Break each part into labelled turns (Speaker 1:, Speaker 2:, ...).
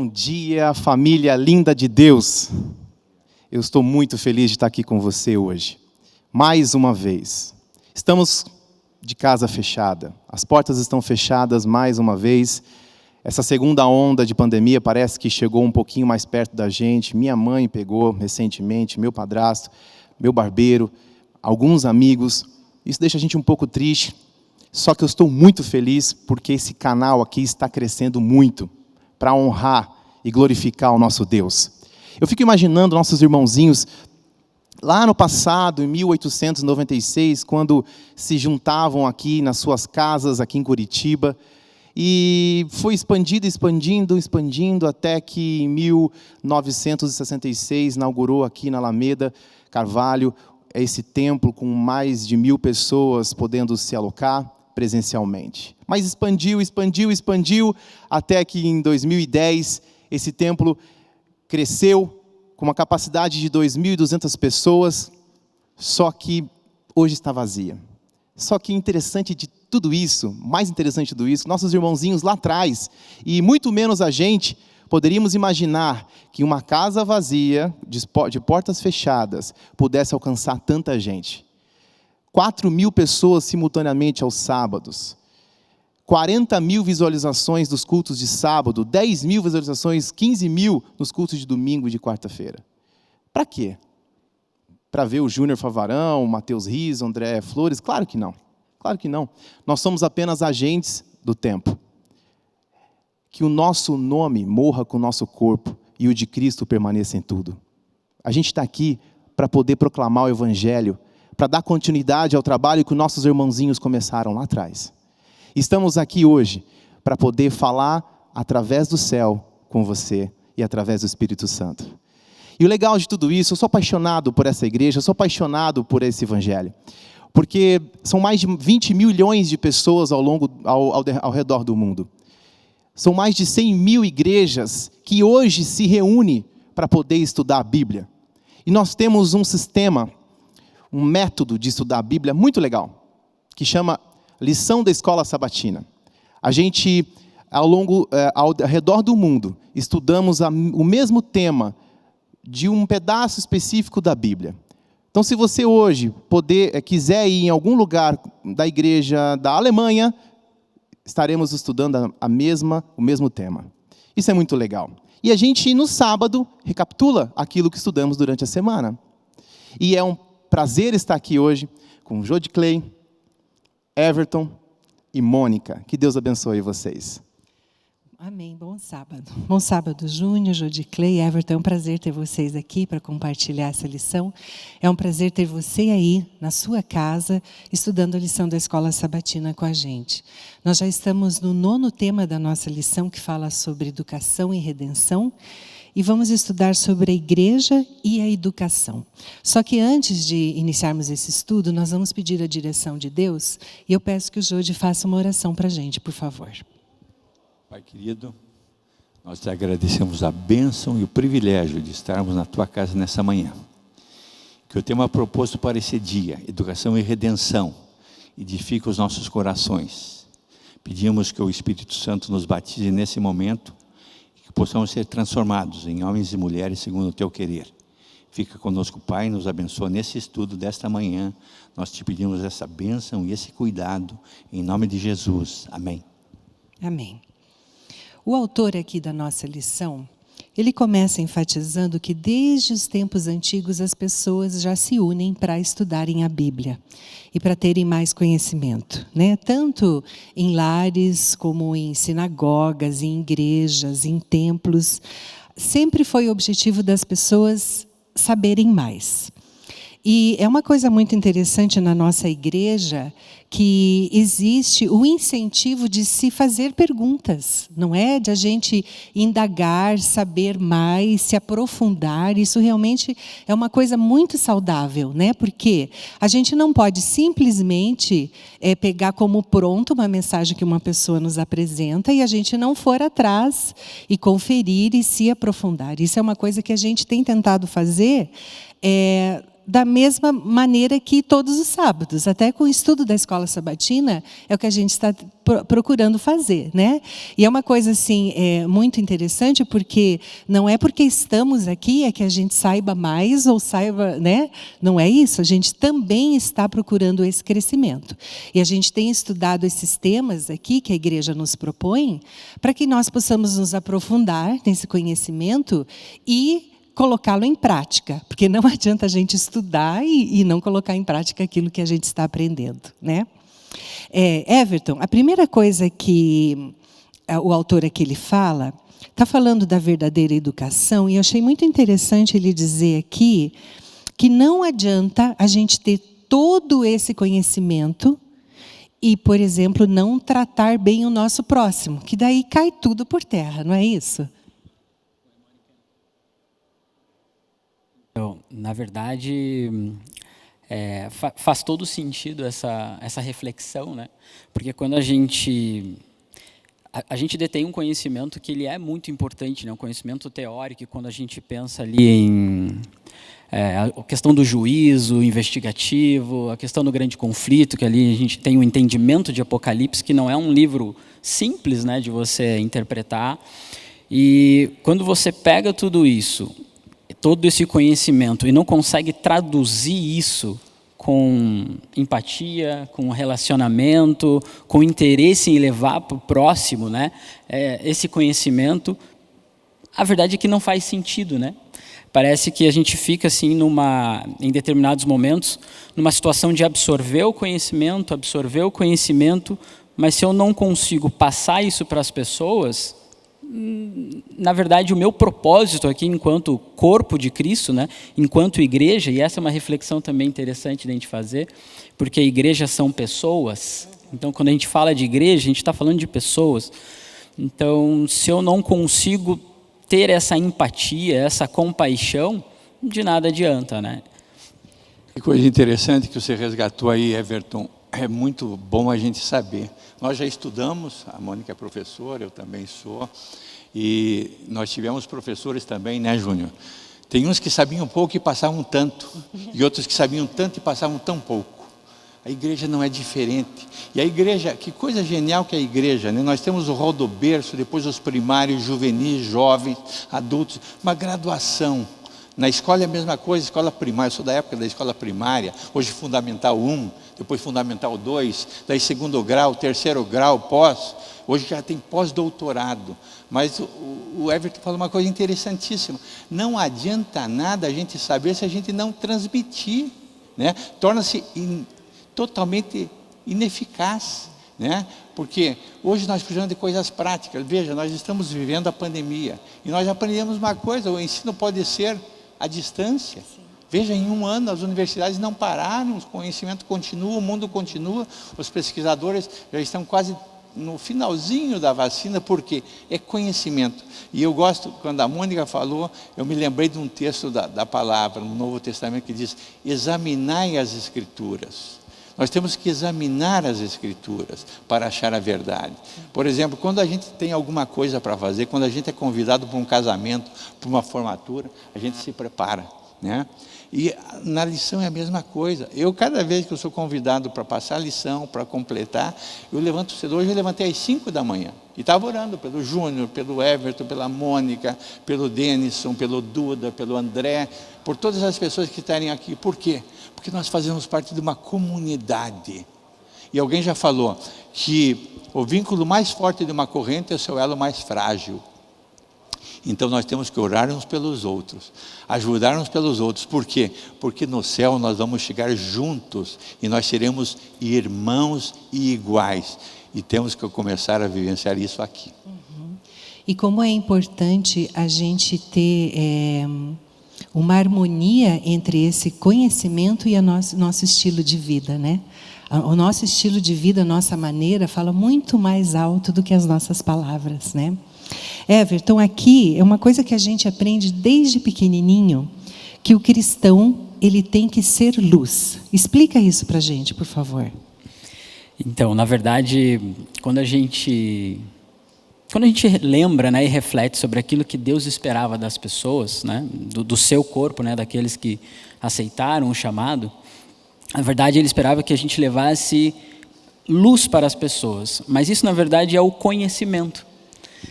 Speaker 1: Bom dia, família linda de Deus. Eu estou muito feliz de estar aqui com você hoje. Mais uma vez. Estamos de casa fechada. As portas estão fechadas mais uma vez. Essa segunda onda de pandemia parece que chegou um pouquinho mais perto da gente. Minha mãe pegou recentemente, meu padrasto, meu barbeiro, alguns amigos. Isso deixa a gente um pouco triste. Só que eu estou muito feliz porque esse canal aqui está crescendo muito para honrar e glorificar o nosso Deus. Eu fico imaginando nossos irmãozinhos lá no passado, em 1896, quando se juntavam aqui nas suas casas, aqui em Curitiba, e foi expandindo, até que em 1966 inaugurou aqui na Alameda Carvalho esse templo com mais de 1.000 pessoas podendo se alocar presencialmente. Mas expandiu, até que em 2010 esse templo cresceu com uma capacidade de 2.200 pessoas, só que hoje está vazia. Só que interessante de tudo isso, mais interessante de tudo isso, nossos irmãozinhos lá atrás, e muito menos a gente, poderíamos imaginar que uma casa vazia, de portas fechadas, pudesse alcançar tanta gente. 4.000 pessoas simultaneamente aos sábados, 40.000 visualizações dos cultos de sábado, 10.000 visualizações, 15.000 nos cultos de domingo e de quarta-feira. Para quê? Para ver o Júnior Favarão, o Matheus Riso, o André Flores? Claro que não. Claro que não. Nós somos apenas agentes do tempo. Que o nosso nome morra com o nosso corpo e o de Cristo permaneça em tudo. A gente está aqui para poder proclamar o Evangelho, para dar continuidade ao trabalho que os nossos irmãozinhos começaram lá atrás. Estamos aqui hoje para poder falar através do céu com você e através do Espírito Santo. E o legal de tudo isso, eu sou apaixonado por essa igreja, eu sou apaixonado por esse evangelho. Porque são mais de 20 milhões de pessoas ao redor do mundo. São mais de 100.000 igrejas que hoje se reúnem para poder estudar a Bíblia. E nós temos um sistema, um método de estudar a Bíblia muito legal, que chama Lição da Escola Sabatina. A gente, ao redor do mundo, estudamos o mesmo tema de um pedaço específico da Bíblia. Então, se você hoje quiser ir em algum lugar da igreja da Alemanha, estaremos estudando o mesmo tema. Isso é muito legal. E a gente, no sábado, recapitula aquilo que estudamos durante a semana. E é um prazer estar aqui hoje com Jodi Clay, Everton e Mônica. Que Deus abençoe vocês.
Speaker 2: Amém. Bom sábado. Bom sábado, Júnior, Jodi Clay, Everton. É um prazer ter vocês aqui para compartilhar essa lição. É um prazer ter você aí, na sua casa, estudando a lição da Escola Sabatina com a gente. Nós já estamos no 9º tema da nossa lição, que fala sobre educação e redenção. E vamos estudar sobre a igreja e a educação. Só que antes de iniciarmos esse estudo, nós vamos pedir a direção de Deus. E eu peço que o Jodi faça uma oração para a gente, por favor.
Speaker 3: Pai querido, nós te agradecemos a bênção e o privilégio de estarmos na tua casa nessa manhã. Que o tema proposto para esse dia, educação e redenção, edifique os nossos corações. Pedimos que o Espírito Santo nos batize nesse momento, que possamos ser transformados em homens e mulheres segundo o teu querer. Fica conosco, Pai, nos abençoa nesse estudo desta manhã. Nós te pedimos essa bênção e esse cuidado, em nome de Jesus. Amém.
Speaker 2: Amém. O autor aqui da nossa lição, ele começa enfatizando que desde os tempos antigos as pessoas já se unem para estudarem a Bíblia e para terem mais conhecimento, né? Tanto em lares como em sinagogas, em igrejas, em templos. Sempre foi o objetivo das pessoas saberem mais. E é uma coisa muito interessante na nossa igreja que existe o incentivo de se fazer perguntas, não é? De a gente indagar, saber mais, se aprofundar. Isso realmente é uma coisa muito saudável, né? Porque a gente não pode simplesmente pegar como pronto uma mensagem que uma pessoa nos apresenta e a gente não for atrás e conferir e se aprofundar. Isso é uma coisa que a gente tem tentado fazer da mesma maneira que todos os sábados, até com o estudo da escola sabatina, é o que a gente está procurando fazer, né? E é uma coisa assim muito interessante, porque não é porque estamos aqui é que a gente saiba mais ou saiba, né? Não é isso. A gente também está procurando esse crescimento. E a gente tem estudado esses temas aqui que a igreja nos propõe, para que nós possamos nos aprofundar nesse conhecimento e colocá-lo em prática, porque não adianta a gente estudar e não colocar em prática aquilo que a gente está aprendendo, né? Everton, a primeira coisa que o autor aqui ele fala, está falando da verdadeira educação, e eu achei muito interessante ele dizer aqui que não adianta a gente ter todo esse conhecimento e, por exemplo, não tratar bem o nosso próximo, que daí cai tudo por terra, não é isso?
Speaker 4: Então, na verdade, faz todo sentido essa reflexão, né? Porque quando a gente detém um conhecimento que ele é muito importante, né? Um conhecimento teórico, quando a gente pensa ali em a questão do juízo investigativo, a questão do grande conflito, que ali a gente tem um entendimento de Apocalipse, que não é um livro simples, né, de você interpretar. E quando você pega tudo isso, todo esse conhecimento, e não consegue traduzir isso com empatia, com relacionamento, com interesse em levar para o próximo, né, esse conhecimento, a verdade é que não faz sentido, né? Parece que a gente fica assim em determinados momentos, numa situação de absorver o conhecimento, mas se eu não consigo passar isso para as pessoas, na verdade, o meu propósito aqui, enquanto corpo de Cristo, né, enquanto igreja, e essa é uma reflexão também interessante de a gente fazer, porque a igreja são pessoas, então, quando a gente fala de igreja, a gente está falando de pessoas. Então, se eu não consigo ter essa empatia, essa compaixão, de nada adianta, né?
Speaker 3: Que coisa interessante que você resgatou aí, Everton. É muito bom a gente saber. Nós já estudamos, a Mônica é professora, eu também sou, e nós tivemos professores também, né, Júnior? Tem uns que sabiam pouco e passavam tanto, e outros que sabiam tanto e passavam tão pouco. A igreja não é diferente. E a igreja, que coisa genial que é a igreja, né? Nós temos o rol do berço, depois os primários, juvenis, jovens, adultos, uma graduação. Na escola é a mesma coisa, escola primária, eu sou da época da escola primária, hoje Fundamental 1, depois Fundamental 2, daí segundo grau, terceiro grau, pós, hoje já tem pós-doutorado. Mas o Everton falou uma coisa interessantíssima, não adianta nada a gente saber se a gente não transmitir, né? Torna-se totalmente ineficaz, né? Porque hoje nós precisamos de coisas práticas. Veja, nós estamos vivendo a pandemia, e nós aprendemos uma coisa, o ensino pode ser à distância. Sim. Veja, em 1 ano as universidades não pararam, o conhecimento continua, o mundo continua, os pesquisadores já estão quase no finalzinho da vacina, porque é conhecimento. E eu gosto, quando a Mônica falou, eu me lembrei de um texto da palavra, no Novo Testamento, que diz, examinai as Escrituras. Nós temos que examinar as Escrituras para achar a verdade. Por exemplo, quando a gente tem alguma coisa para fazer, quando a gente é convidado para um casamento, para uma formatura, a gente se prepara, né? E na lição é a mesma coisa. Eu, cada vez que eu sou convidado para passar a lição, para completar, eu levanto cedo. Hoje eu levantei às 5 da manhã. E estava orando pelo Júnior, pelo Everton, pela Mônica, pelo Denison, pelo Duda, pelo André, por todas as pessoas que estarem aqui. Por quê? Porque nós fazemos parte de uma comunidade. E alguém já falou que o vínculo mais forte de uma corrente é o seu elo mais frágil. Então nós temos que orar uns pelos outros, ajudar uns pelos outros. Por quê? Porque no céu nós vamos chegar juntos e nós seremos irmãos e iguais. E temos que começar a vivenciar isso aqui.
Speaker 2: Uhum. E como é importante a gente ter uma harmonia entre esse conhecimento e o nosso estilo de vida, né? O nosso estilo de vida, a nossa maneira, fala muito mais alto do que as nossas palavras, né? Everton, aqui é uma coisa que a gente aprende desde pequenininho, que o cristão, ele tem que ser luz. Explica isso para a gente, por favor.
Speaker 4: Então, na verdade, quando a gente quando a gente lembra, né, e reflete sobre aquilo que Deus esperava das pessoas, né, do seu corpo, né, daqueles que aceitaram o chamado, na verdade Ele esperava que a gente levasse luz para as pessoas, mas isso na verdade é o conhecimento,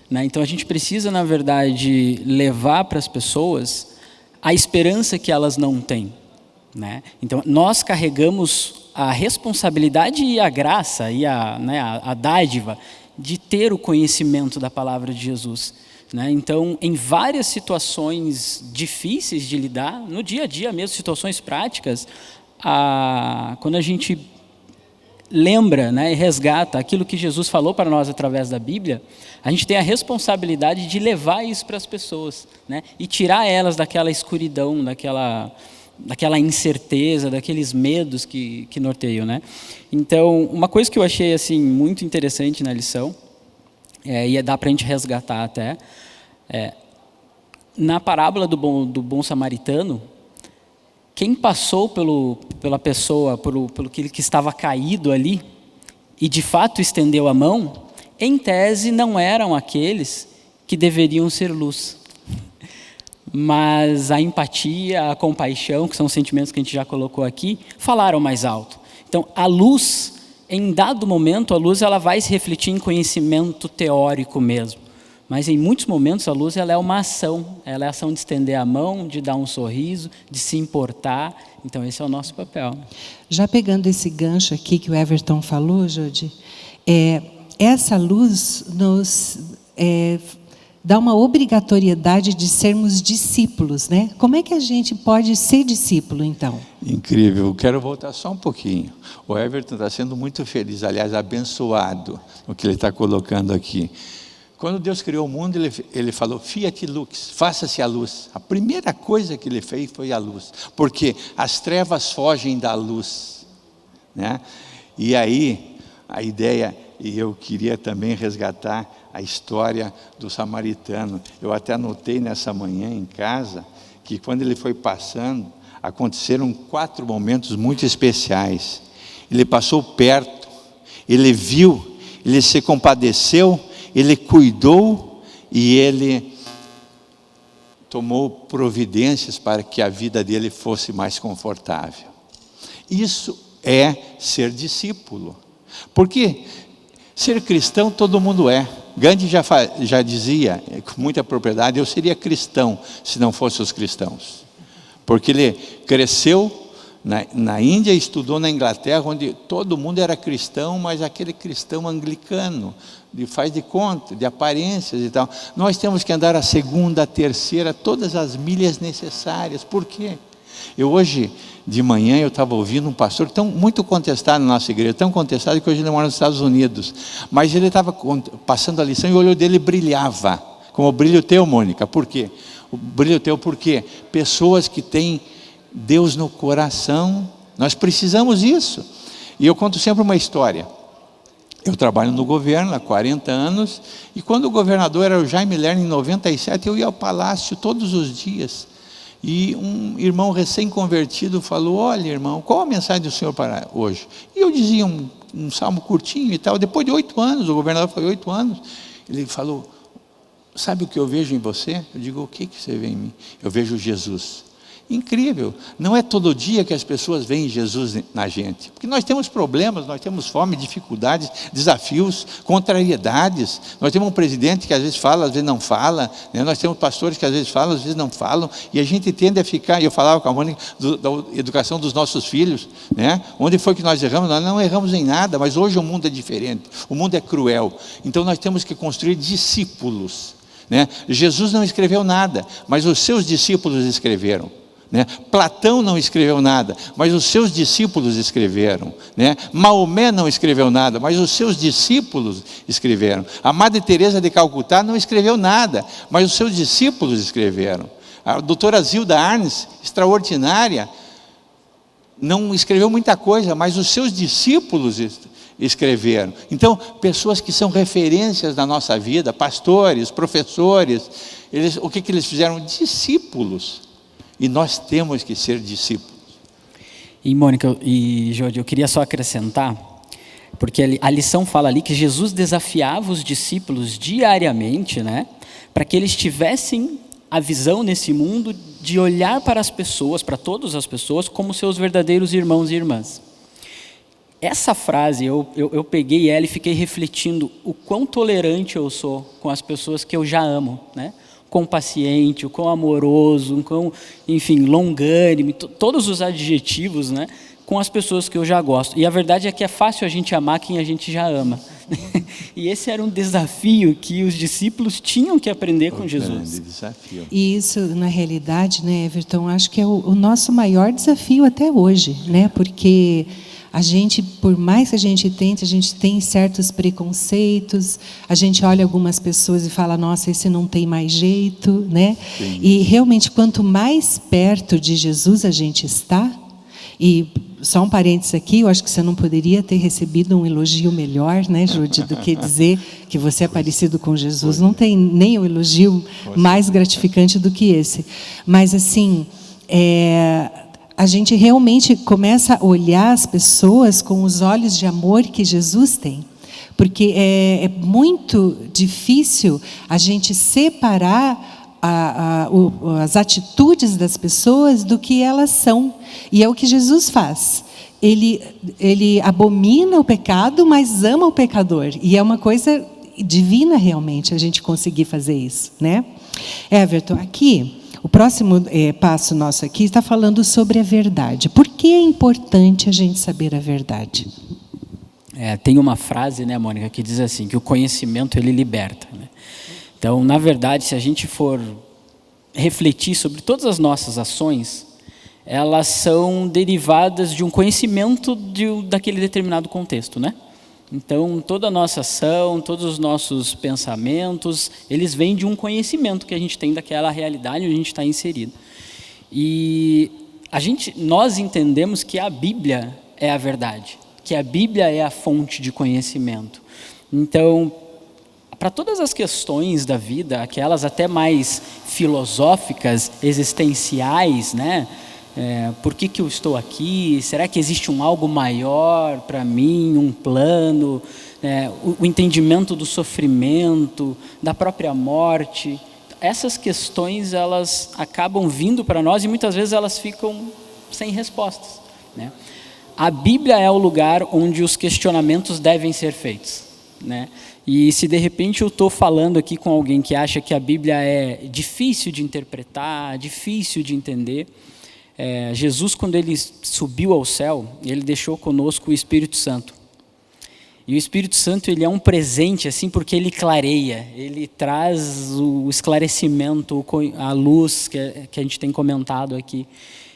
Speaker 4: né? Então a gente precisa na verdade levar para as pessoas a esperança que elas não têm, né? Então nós carregamos a responsabilidade e a graça e a dádiva de ter o conhecimento da palavra de Jesus, né? Então, em várias situações difíceis de lidar, no dia a dia mesmo, situações práticas, quando a gente lembra, né, e resgata aquilo que Jesus falou para nós através da Bíblia, a gente tem a responsabilidade de levar isso para as pessoas, né, e tirar elas daquela escuridão, daquela incerteza, daqueles medos que norteiam, né? Então, uma coisa que eu achei assim muito interessante na lição, e dá para a gente resgatar até, na parábola do bom samaritano, quem passou pela pessoa, pelo que estava caído ali, e de fato estendeu a mão, em tese não eram aqueles que deveriam ser luz. Mas a empatia, a compaixão, que são sentimentos que a gente já colocou aqui, falaram mais alto. Então, a luz, em dado momento, a luz ela vai se refletir em conhecimento teórico mesmo. Mas em muitos momentos a luz ela é uma ação. Ela é a ação de estender a mão, de dar um sorriso, de se importar. Então, esse é o nosso papel.
Speaker 2: Já pegando esse gancho aqui que o Everton falou, Jodi, essa luz nos dá uma obrigatoriedade de sermos discípulos, né? Como é que a gente pode ser discípulo, então?
Speaker 3: Incrível. Quero voltar só um pouquinho. O Everton está sendo muito feliz, aliás, abençoado, o que ele está colocando aqui. Quando Deus criou o mundo, ele falou, fiat lux, faça-se a luz. A primeira coisa que ele fez foi a luz, porque as trevas fogem da luz, né? E aí, a ideia, e eu queria também resgatar a história do samaritano. Eu até anotei nessa manhã em casa, que quando ele foi passando, aconteceram 4 momentos muito especiais. Ele passou perto, ele viu, ele se compadeceu, ele cuidou e ele tomou providências para que a vida dele fosse mais confortável. Isso é ser discípulo. Porque ser cristão todo mundo é. Gandhi já dizia com muita propriedade, eu seria cristão se não fossem os cristãos. Porque ele cresceu na Índia e estudou na Inglaterra, onde todo mundo era cristão, mas aquele cristão anglicano, faz de conta, de aparências e tal. Nós temos que andar a segunda, a terceira, todas as milhas necessárias. Por quê? Hoje de manhã eu estava ouvindo um pastor muito contestado na nossa igreja, tão contestado que hoje ele mora nos Estados Unidos, mas ele estava passando a lição e o olho dele brilhava, como o brilho teu, Mônica. Por quê? O brilho teu porque pessoas que têm Deus no coração, nós precisamos disso. E eu conto sempre uma história. Eu trabalho no governo há 40 anos, e quando o governador era o Jaime Lerner, em 97, eu ia ao palácio todos os dias. E um irmão recém-convertido falou, olha irmão, qual a mensagem do senhor para hoje? E eu dizia um salmo curtinho e tal. Depois de 8 anos, o governador foi 8 anos, ele falou, sabe o que eu vejo em você? Eu digo, o que você vê em mim? Eu vejo Jesus. Incrível, não é todo dia que as pessoas veem Jesus na gente, porque nós temos problemas, nós temos fome, dificuldades, desafios, contrariedades. Nós temos um presidente que às vezes fala, às vezes não fala, né? Nós temos pastores que às vezes falam, às vezes não falam, e a gente tende a ficar, eu falava com a Mônica da educação dos nossos filhos, né? Onde foi que nós erramos? Nós não erramos em nada, mas hoje o mundo é diferente, o mundo é cruel, então nós temos que construir discípulos, né? Jesus não escreveu nada, mas os seus discípulos escreveram. Né? Platão não escreveu nada, mas os seus discípulos escreveram, né? Maomé não escreveu nada, mas os seus discípulos escreveram. A Madre Teresa de Calcutá não escreveu nada, mas os seus discípulos escreveram. A doutora Zilda Arnes, extraordinária, não escreveu muita coisa, mas os seus discípulos escreveram. Então, pessoas que são referências na nossa vida, pastores, professores, o que eles fizeram? Discípulos. E nós temos que ser discípulos.
Speaker 4: E Mônica e Jorge, eu queria só acrescentar, Porque a lição fala ali que Jesus desafiava os discípulos diariamente, né, para que eles tivessem a visão nesse mundo de olhar para as pessoas, para todas as pessoas, como seus verdadeiros irmãos e irmãs. Essa frase, eu peguei ela e fiquei refletindo o quão tolerante eu sou com as pessoas que eu já amo, né? Quão paciente, o quão amoroso, o quão, enfim, longânime, todos os adjetivos, né? Com as pessoas que eu já gosto. E a verdade é que é fácil a gente amar quem a gente já ama. E esse era um desafio que os discípulos tinham que aprender com Jesus.
Speaker 3: Desafio.
Speaker 2: E isso, na realidade, né, Everton, acho que é o nosso maior desafio até hoje, né? Porque a gente, por mais que a gente tente, a gente tem certos preconceitos, a gente olha algumas pessoas e fala, nossa, esse não tem mais jeito, né?
Speaker 3: Sim.
Speaker 2: E realmente, quanto mais perto de Jesus a gente está, e só um parênteses aqui, eu acho que você não poderia ter recebido um elogio melhor, né, Judy, do que dizer que você é parecido com Jesus. Não tem nem um elogio mais gratificante do que esse. Mas, assim, a gente realmente começa a olhar as pessoas com os olhos de amor que Jesus tem. Porque é muito difícil a gente separar as atitudes das pessoas do que elas são. E é o que Jesus faz. Ele abomina o pecado, mas ama o pecador. E é uma coisa divina, realmente, a gente conseguir fazer isso, né? Everton, aqui, o próximo passo nosso aqui está falando sobre a verdade. Por que é importante a gente saber a verdade?
Speaker 4: Tem uma frase, né, Mônica, que diz assim, que o conhecimento, ele liberta, né? Então, na verdade, se a gente for refletir sobre todas as nossas ações, elas são derivadas de um conhecimento daquele determinado contexto, né? Então, toda a nossa ação, todos os nossos pensamentos, eles vêm de um conhecimento que a gente tem daquela realidade onde a gente está inserido. E nós entendemos que a Bíblia é a verdade, que a Bíblia é a fonte de conhecimento. Então, para todas as questões da vida, aquelas até mais filosóficas, existenciais, né? Por que eu estou aqui? Será que existe um algo maior para mim, um plano? O entendimento do sofrimento, da própria morte. Essas questões, elas acabam vindo para nós e muitas vezes elas ficam sem respostas, né? A Bíblia é o lugar onde os questionamentos devem ser feitos, né? E se de repente eu estou falando aqui com alguém que acha que a Bíblia é difícil de interpretar, difícil de entender, Jesus, quando ele subiu ao céu, ele deixou conosco o Espírito Santo. E o Espírito Santo, ele é um presente, assim, porque ele clareia, ele traz o esclarecimento, a luz que a gente tem comentado aqui.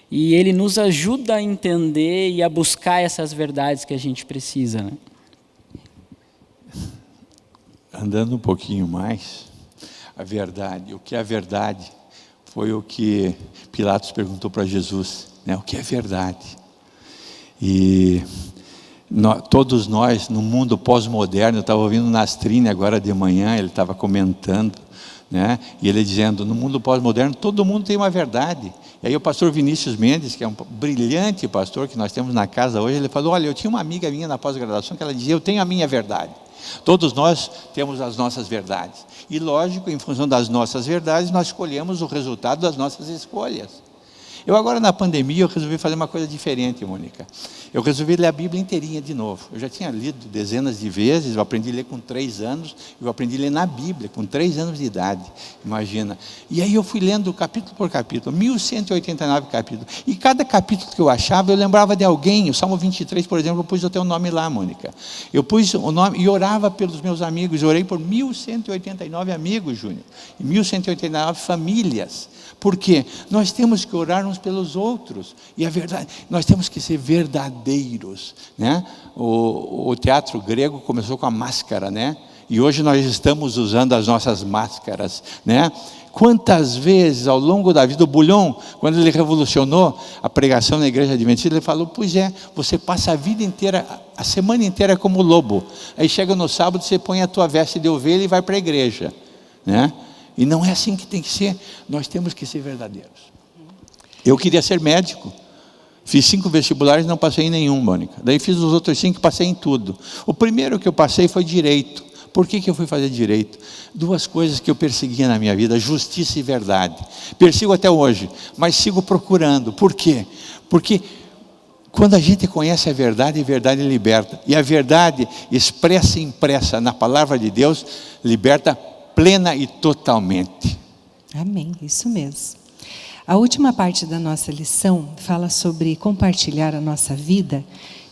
Speaker 4: E ele nos ajuda a entender e a buscar essas verdades que a gente precisa, né?
Speaker 3: Andando um pouquinho mais, a verdade, o que é verdade, foi o que Pilatos perguntou para Jesus, né? O que é verdade? E todos nós, no mundo pós-moderno, eu estava ouvindo Nastrini agora de manhã, ele estava comentando, né? E ele dizendo, no mundo pós-moderno, todo mundo tem uma verdade. E aí o pastor Vinícius Mendes, que é um brilhante pastor que nós temos na casa hoje, ele falou, olha, eu tinha uma amiga minha na pós-graduação que ela dizia, eu tenho a minha verdade. Todos nós temos as nossas verdades. E lógico, em função das nossas verdades, nós escolhemos o resultado das nossas escolhas. Eu agora na pandemia, eu resolvi fazer uma coisa diferente, Mônica. Eu resolvi ler a Bíblia inteirinha de novo. Eu já tinha lido dezenas de vezes, eu aprendi a ler com 3 anos, eu aprendi a ler na Bíblia, com 3 anos de idade, imagina. E aí eu fui lendo capítulo por capítulo, 1189 capítulos. E cada capítulo que eu achava, eu lembrava de alguém. O Salmo 23, por exemplo, eu pus o teu nome lá, Mônica. Eu pus o nome e orava pelos meus amigos. Eu orei por 1189 amigos, Júnior. E 1189 famílias. Por quê? Nós temos que orar uns pelos outros. E a verdade, nós temos que ser verdadeiros, né? O teatro grego começou com a máscara, né? E hoje nós estamos usando as nossas máscaras, né? Quantas vezes ao longo da vida, o Bulhon, quando ele revolucionou a pregação na igreja adventista, ele falou, pois você passa a vida inteira, a semana inteira como lobo. Aí chega no sábado, você põe a tua veste de ovelha e vai para a igreja, né? E não é assim que tem que ser. Nós temos que ser verdadeiros. Eu queria ser médico. Fiz 5 vestibulares e não passei em nenhum, Mônica. Daí fiz os outros 5 e passei em tudo. O primeiro que eu passei foi direito. Por que eu fui fazer direito? 2 coisas que eu perseguia na minha vida: justiça e verdade. Persigo até hoje, mas sigo procurando. Por quê? Porque quando a gente conhece a verdade liberta. E a verdade expressa e impressa na palavra de Deus, liberta plena e totalmente.
Speaker 2: Amém, isso mesmo. A última parte da nossa lição fala sobre compartilhar a nossa vida,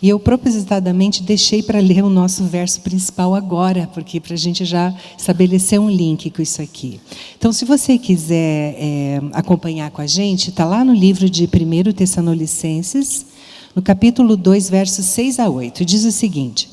Speaker 2: e eu propositadamente deixei para ler o nosso verso principal agora, porque para a gente já estabelecer um link com isso aqui. Então, se você quiser acompanhar com a gente, está lá no livro de 1 Tessalonicenses, no capítulo 2, versos 6 a 8, diz o seguinte: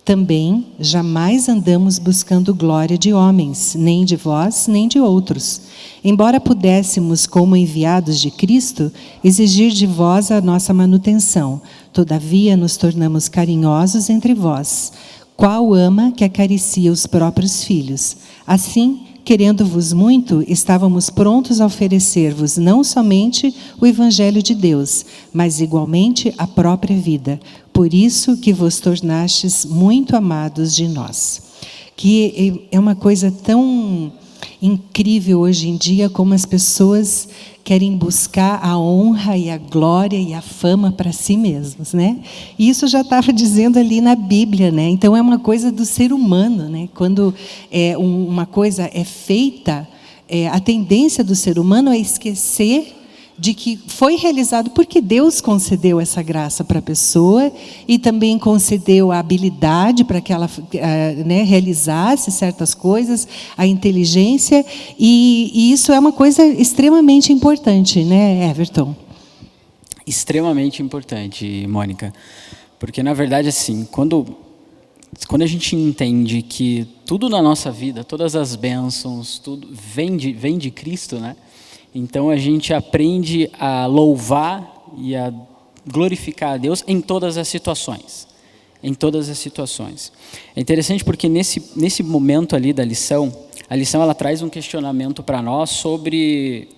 Speaker 2: também jamais andamos buscando glória de homens, nem de vós, nem de outros. Embora pudéssemos, como enviados de Cristo, exigir de vós a nossa manutenção, todavia nos tornamos carinhosos entre vós. Qual ama que acaricia os próprios filhos? Assim, querendo-vos muito, estávamos prontos a oferecer-vos não somente o Evangelho de Deus, mas igualmente a própria vida. Por isso que vos tornastes muito amados de nós. Que é uma coisa tão incrível hoje em dia, como as pessoas querem buscar a honra e a glória e a fama para si mesmos, né? E isso já estava dizendo ali na Bíblia, né? Então é uma coisa do ser humano, né? Quando uma coisa é feita, a tendência do ser humano é esquecer de que foi realizado porque Deus concedeu essa graça para a pessoa e também concedeu a habilidade para que ela realizasse certas coisas, a inteligência, e isso é uma coisa extremamente importante, né, Everton?
Speaker 4: Extremamente importante, Mônica, porque na verdade assim, quando a gente entende que tudo na nossa vida, todas as bênçãos, tudo vem de Cristo, né? Então a gente aprende a louvar e a glorificar a Deus em todas as situações. Em todas as situações. É interessante porque nesse momento ali da lição, a lição ela traz um questionamento para nós sobre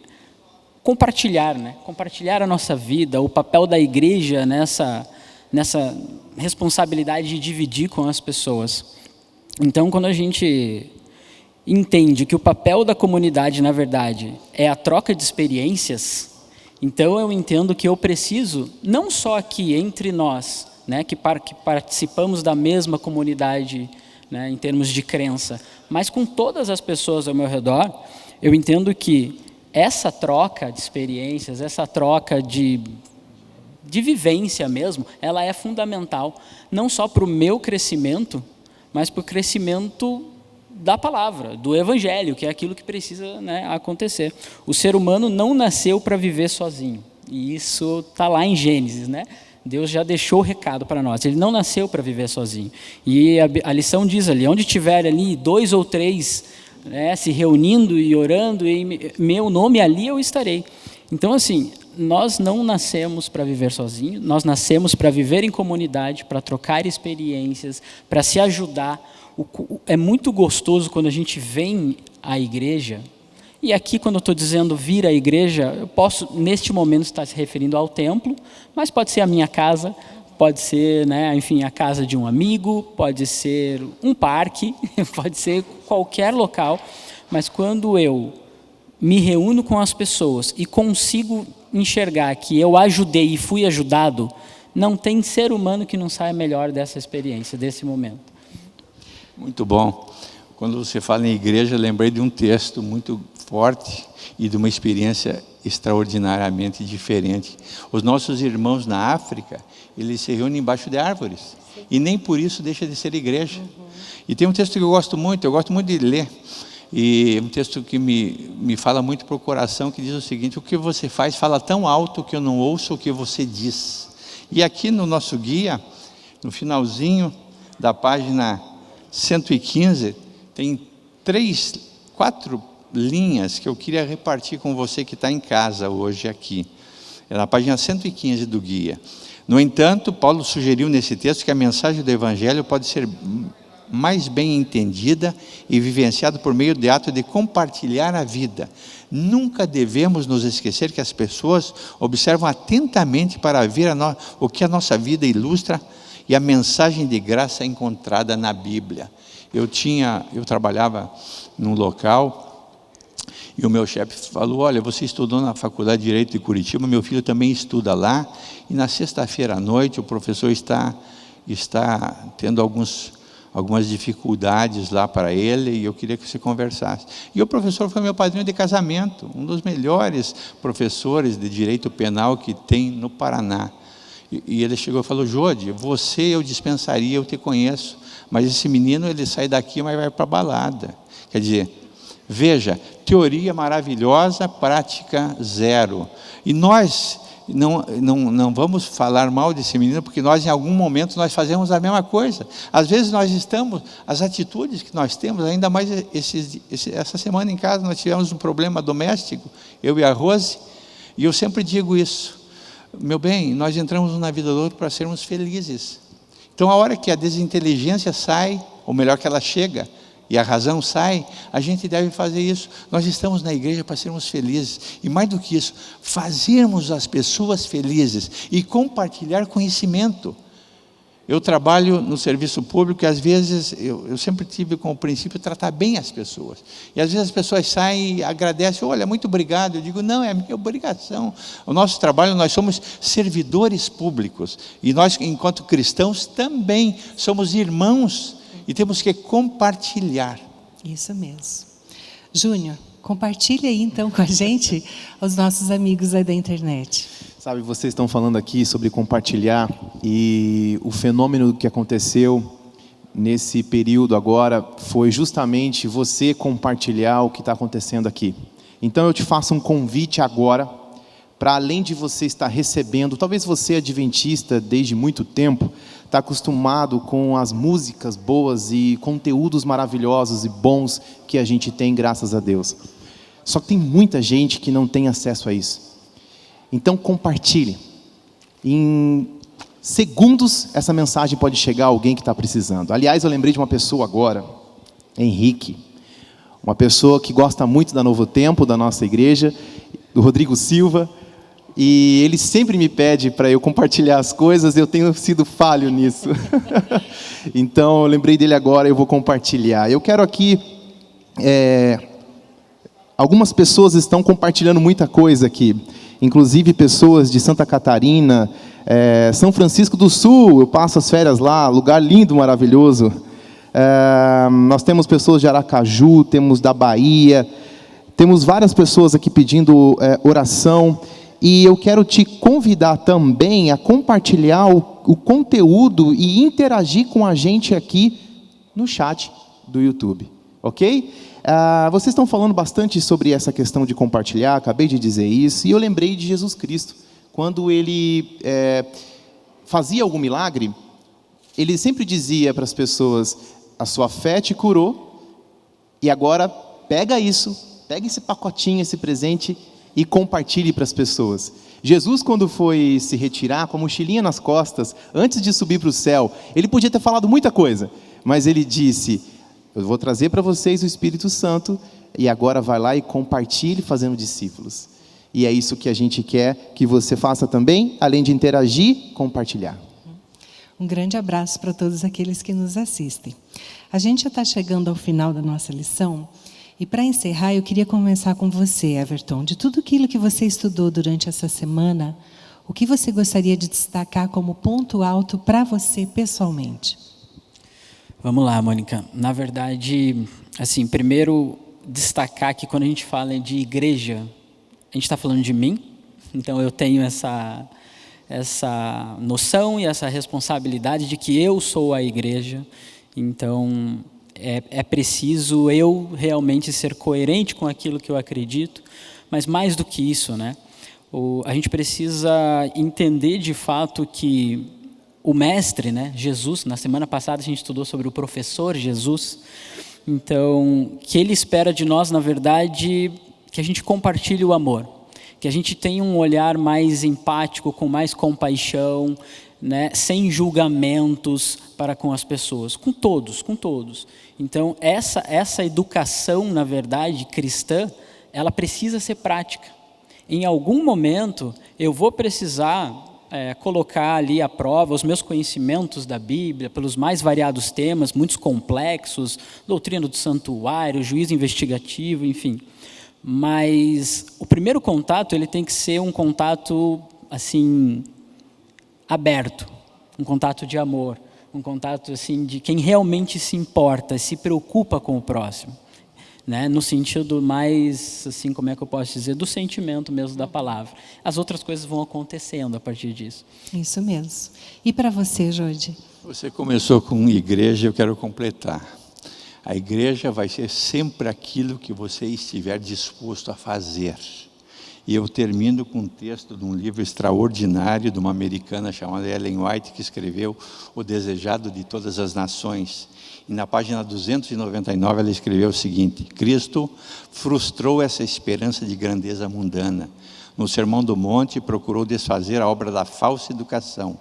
Speaker 4: compartilhar, né? Compartilhar a nossa vida, o papel da igreja nessa responsabilidade de dividir com as pessoas. Então, quando a gente entende que o papel da comunidade, na verdade, é a troca de experiências, então eu entendo que eu preciso, não só aqui entre nós, né, que participamos da mesma comunidade, né, em termos de crença, mas com todas as pessoas ao meu redor, eu entendo que essa troca de experiências, essa troca de vivência mesmo, ela é fundamental, não só para o meu crescimento, mas para o crescimento da palavra, do evangelho, que é aquilo que precisa, né, acontecer. O ser humano não nasceu para viver sozinho, e isso está lá em Gênesis, né? Deus já deixou o recado para nós, ele não nasceu para viver sozinho, e a lição diz ali, onde tiver ali 2 ou 3, né, se reunindo e orando, em meu nome ali eu estarei. Então assim, nós não nascemos para viver sozinho, nós nascemos para viver em comunidade, para trocar experiências, para se ajudar. É muito gostoso quando a gente vem à igreja, e aqui quando eu estou dizendo vir à igreja, eu posso neste momento estar se referindo ao templo, mas pode ser a minha casa, pode ser, né, enfim, a casa de um amigo, pode ser um parque, pode ser qualquer local, mas quando eu me reúno com as pessoas e consigo enxergar que eu ajudei e fui ajudado, não tem ser humano que não saia melhor dessa experiência, desse momento.
Speaker 3: Muito bom. Quando você fala em igreja, eu lembrei de um texto muito forte e de uma experiência extraordinariamente diferente. Os nossos irmãos na África, eles se reúnem embaixo de árvores. E nem por isso deixa de ser igreja. E tem um texto que eu gosto muito de ler. E um texto que me fala muito para o coração, que diz o seguinte: o que você faz fala tão alto que eu não ouço o que você diz. E aqui no nosso guia, no finalzinho da página 115, tem 4 linhas que eu queria repartir com você que está em casa hoje aqui. É na página 115 do guia. No entanto, Paulo sugeriu nesse texto que a mensagem do Evangelho pode ser mais bem entendida e vivenciada por meio do ato de compartilhar a vida. Nunca devemos nos esquecer que as pessoas observam atentamente para ver o que a nossa vida ilustra e a mensagem de graça encontrada na Bíblia. Eu trabalhava num local e o meu chefe falou: olha, você estudou na Faculdade de Direito de Curitiba, meu filho também estuda lá, e na sexta-feira à noite o professor está tendo algumas dificuldades lá para ele, e eu queria que você conversasse. E o professor foi meu padrinho de casamento, um dos melhores professores de direito penal que tem no Paraná. E ele chegou e falou: Jode, você eu dispensaria, eu te conheço, mas esse menino, ele sai daqui, mas vai para a balada. Quer dizer, veja, teoria maravilhosa, prática zero. E nós não vamos falar mal desse menino, porque nós, em algum momento, nós fazemos a mesma coisa. Às vezes as atitudes que nós temos, ainda mais essa semana em casa, nós tivemos um problema doméstico, eu e a Rose, e eu sempre digo isso: meu bem, nós entramos na vida do outro para sermos felizes. Então, a hora que a desinteligência sai, ou melhor, que ela chega, e a razão sai, a gente deve fazer isso. Nós estamos na igreja para sermos felizes, e mais do que isso, fazermos as pessoas felizes e compartilhar conhecimento. Eu trabalho no serviço público e às vezes eu sempre tive como princípio tratar bem as pessoas. E às vezes as pessoas saem e agradecem: olha, muito obrigado. Eu digo: não, é a minha obrigação. O nosso trabalho, nós somos servidores públicos. E nós, enquanto cristãos, também somos irmãos e temos que compartilhar.
Speaker 2: Isso mesmo. Júnior, compartilha aí então com a gente, os nossos amigos aí da internet.
Speaker 1: Sabe, vocês estão falando aqui sobre compartilhar, e o fenômeno que aconteceu nesse período agora foi justamente você compartilhar o que está acontecendo aqui. Então eu te faço um convite agora, para além de você estar recebendo, talvez você adventista desde muito tempo, está acostumado com as músicas boas e conteúdos maravilhosos e bons que a gente tem, graças a Deus. Só que tem muita gente que não tem acesso a isso. Então compartilhe. Em segundos essa mensagem pode chegar a alguém que está precisando. Aliás, eu lembrei de uma pessoa agora, Henrique, uma pessoa que gosta muito da Novo Tempo, da nossa igreja, do Rodrigo Silva, e ele sempre me pede para eu compartilhar as coisas. Eu tenho sido falho nisso. Então eu lembrei dele agora, eu vou compartilhar. Eu quero aqui, algumas pessoas estão compartilhando muita coisa aqui, inclusive pessoas de Santa Catarina, São Francisco do Sul. Eu passo as férias lá, lugar lindo, maravilhoso. Nós temos pessoas de Aracaju, temos da Bahia, temos várias pessoas aqui pedindo oração. E eu quero te convidar também a compartilhar o conteúdo e interagir com a gente aqui no chat do YouTube, ok? Vocês estão falando bastante sobre essa questão de compartilhar, acabei de dizer isso, e eu lembrei de Jesus Cristo. Quando ele fazia algum milagre, ele sempre dizia para as pessoas: a sua fé te curou, e agora pega isso, pega esse pacotinho, esse presente, e compartilhe para as pessoas. Jesus, quando foi se retirar com a mochilinha nas costas, antes de subir para o céu, ele podia ter falado muita coisa, mas ele disse: eu vou trazer para vocês o Espírito Santo, e agora vai lá e compartilhe fazendo discípulos. E é isso que a gente quer que você faça também, além de interagir, compartilhar.
Speaker 2: Um grande abraço para todos aqueles que nos assistem. A gente já está chegando ao final da nossa lição, e para encerrar, eu queria começar com você, Everton. De tudo aquilo que você estudou durante essa semana, o que você gostaria de destacar como ponto alto para você pessoalmente?
Speaker 4: Vamos lá, Mônica. Na verdade, assim, primeiro destacar que quando a gente fala de igreja, a gente está falando de mim. Então eu tenho essa noção e essa responsabilidade de que eu sou a igreja. Então é preciso eu realmente ser coerente com aquilo que eu acredito, mas mais do que isso, né? A gente precisa entender de fato que o mestre, né, Jesus, na semana passada a gente estudou sobre o professor Jesus, então, que ele espera de nós, na verdade, que a gente compartilhe o amor, que a gente tenha um olhar mais empático, com mais compaixão, né, sem julgamentos para com as pessoas, com todos. Então, essa educação, na verdade, cristã, ela precisa ser prática. Em algum momento, eu vou precisar colocar ali à prova os meus conhecimentos da Bíblia, pelos mais variados temas, muitos complexos, doutrina do santuário, juízo investigativo, enfim. Mas o primeiro contato, ele tem que ser um contato, assim, aberto, um contato de amor, um contato, assim, de quem realmente se importa, se preocupa com o próximo, né? No sentido mais, assim, como é que eu posso dizer, do sentimento mesmo da palavra. As outras coisas vão acontecendo a partir disso.
Speaker 2: Isso mesmo. E para você, Jorge?
Speaker 3: Você começou com igreja, eu quero completar. A igreja vai ser sempre aquilo que você estiver disposto a fazer. E eu termino com um texto de um livro extraordinário de uma americana chamada Ellen White, que escreveu O Desejado de Todas as Nações. E na página 299 ela escreveu o seguinte: Cristo frustrou essa esperança de grandeza mundana. No Sermão do Monte, procurou desfazer a obra da falsa educação,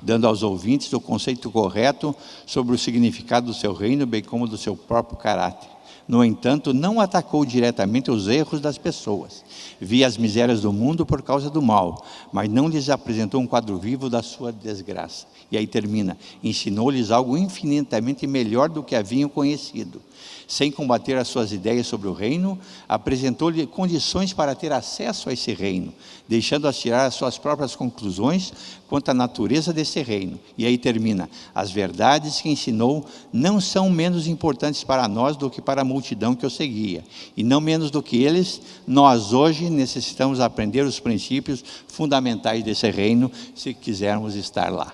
Speaker 3: dando aos ouvintes o conceito correto sobre o significado do seu reino, bem como do seu próprio caráter. No entanto, não atacou diretamente os erros das pessoas. Via as misérias do mundo por causa do mal, mas não lhes apresentou um quadro vivo da sua desgraça. E aí termina: ensinou-lhes algo infinitamente melhor do que haviam conhecido. Sem combater as suas ideias sobre o reino, apresentou-lhe condições para ter acesso a esse reino, deixando-as tirar as suas próprias conclusões quanto à natureza desse reino. E aí termina: as verdades que ensinou não são menos importantes para nós do que para a multidão que o seguia. E não menos do que eles, nós hoje necessitamos aprender os princípios fundamentais desse reino, se quisermos estar lá.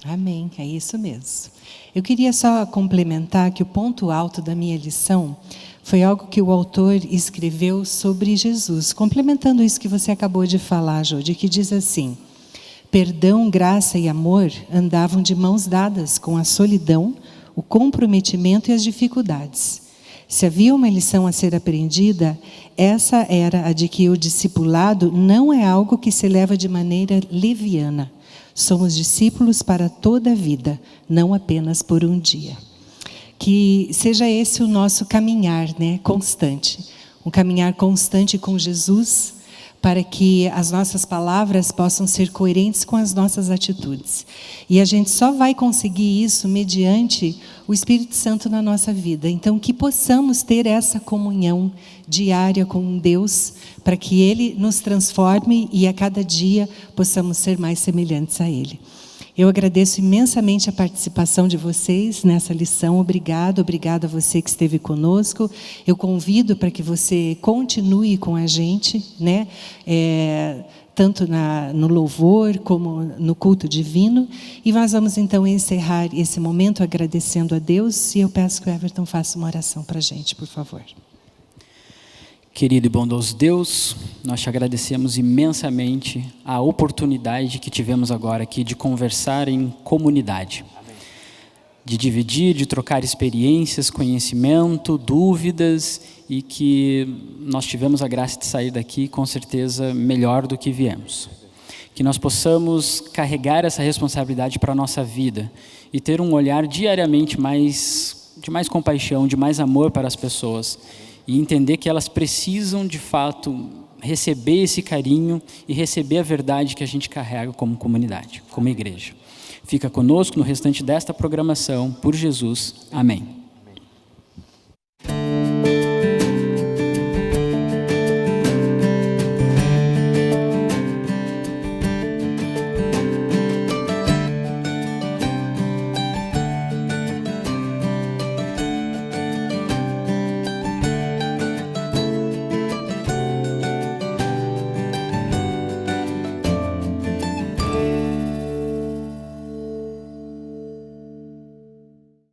Speaker 2: Amém, é isso mesmo. Eu queria só complementar que o ponto alto da minha lição foi algo que o autor escreveu sobre Jesus, complementando isso que você acabou de falar, Jodi, que diz assim: perdão, graça e amor andavam de mãos dadas com a solidão, o comprometimento e as dificuldades. Se havia uma lição a ser aprendida, essa era a de que o discipulado não é algo que se leva de maneira leviana. Somos discípulos para toda a vida, não apenas por um dia. Que seja esse o nosso caminhar, né, constante. Um caminhar constante com Jesus, para que as nossas palavras possam ser coerentes com as nossas atitudes. E a gente só vai conseguir isso mediante o Espírito Santo na nossa vida. Então, que possamos ter essa comunhão diária com Deus, para que Ele nos transforme e a cada dia possamos ser mais semelhantes a Ele. Eu agradeço imensamente a participação de vocês nessa lição. Obrigada a você que esteve conosco. Eu convido para que você continue com a gente, né? Tanto no louvor como no culto divino. E nós vamos então encerrar esse momento agradecendo a Deus. E eu peço que o Everton faça uma oração para a gente, por favor.
Speaker 4: Querido e bondoso Deus, nós te agradecemos imensamente a oportunidade que tivemos agora aqui de conversar em comunidade. Amém. De dividir, de trocar experiências, conhecimento, dúvidas, e que nós tivemos a graça de sair daqui com certeza melhor do que viemos. Que nós possamos carregar essa responsabilidade para a nossa vida e ter um olhar diariamente de mais compaixão, de mais amor para as pessoas. E entender que elas precisam, de fato, receber esse carinho e receber a verdade que a gente carrega como comunidade, como igreja. Fica conosco no restante desta programação, por Jesus. Amém.